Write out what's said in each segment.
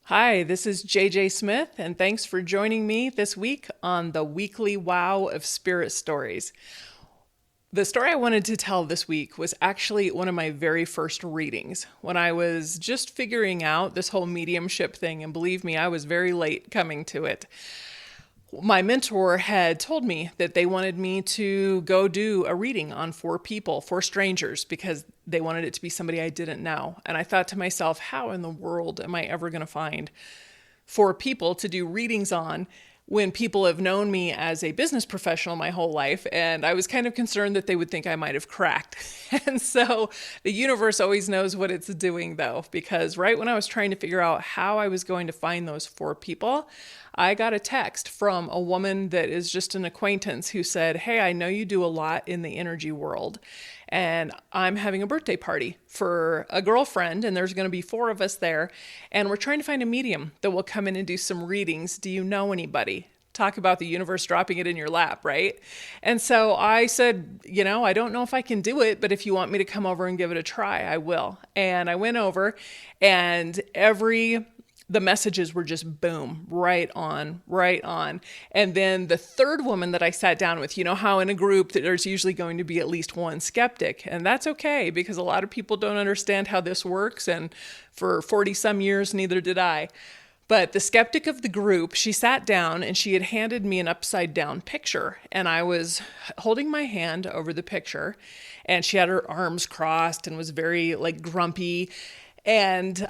Hi, this is JJ Smith, and thanks for joining me this week on the weekly Wow of Spirit Stories. The story I wanted to tell this week was actually one of my very first readings when I was just figuring out this whole mediumship thing, and believe me, I was very late coming to it. My mentor had told me that they wanted me to go do a reading on four people, four strangers, because they wanted it to be somebody I didn't know. And I thought to myself, how in the world am I ever going to find four people to do readings on when people have known me as a business professional my whole life? And I was kind of concerned that they would think I might have cracked. And so the universe always knows what it's doing, though, because right when I was trying to figure out how I was going to find those four people, I got a text from a woman that is just an acquaintance who said, "Hey, I know you do a lot in the energy world, and I'm having a birthday party for a girlfriend, and there's going to be four of us there, and we're trying to find a medium that will come in and do some readings. Do you know anybody?" Talk about the universe dropping it in your lap, right? And so I said, I don't know if I can do it, but if you want me to come over and give it a try, I will. And I went over, and the messages were just boom, right on, right on. And then the third woman that I sat down with, you know how in a group there's usually going to be at least one skeptic. And that's okay, because a lot of people don't understand how this works. And for 40 some years, neither did I. But the skeptic of the group, she sat down and she had handed me an upside down picture. And I was holding my hand over the picture, and she had her arms crossed and was very grumpy. And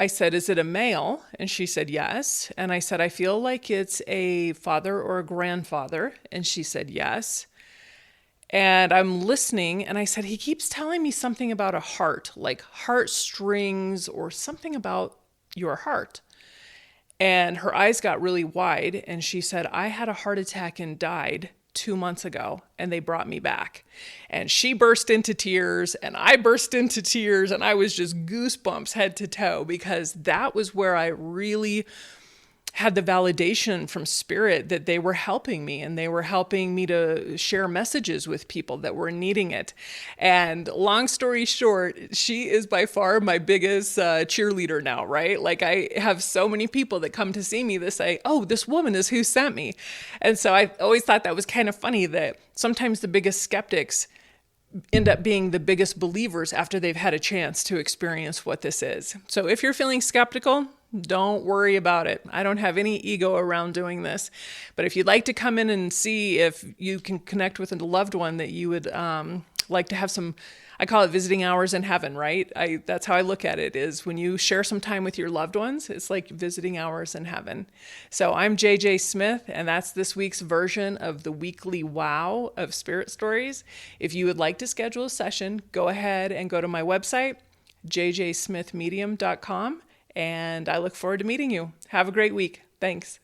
I said, "Is it a male?" And she said, "Yes." And I said, "I feel like it's a father or a grandfather." And she said, "Yes." And I'm listening, and I said, "He keeps telling me something about a heart, like heartstrings or something about your heart." And her eyes got really wide, and she said, "I had a heart attack and died 2 months ago, and they brought me back." And she burst into tears, and I burst into tears, and I was just goosebumps head to toe, because that was where I really had the validation from spirit that they were helping me, and they were helping me to share messages with people that were needing it. And long story short, she is by far my biggest cheerleader now, right? Like, I have so many people that come to see me that say, "Oh, this woman is who sent me." And so I always thought that was kind of funny that sometimes the biggest skeptics end up being the biggest believers after they've had a chance to experience what this is. So if you're feeling skeptical, don't worry about it. I don't have any ego around doing this. But if you'd like to come in and see if you can connect with a loved one that you would like to have some, I call it visiting hours in heaven, right? That's how I look at it, is when you share some time with your loved ones, it's like visiting hours in heaven. So I'm JJ Smith, and that's this week's version of the weekly Wow of Spirit Stories. If you would like to schedule a session, go ahead and go to my website, jjsmithmedium.com. And I look forward to meeting you. Have a great week. Thanks.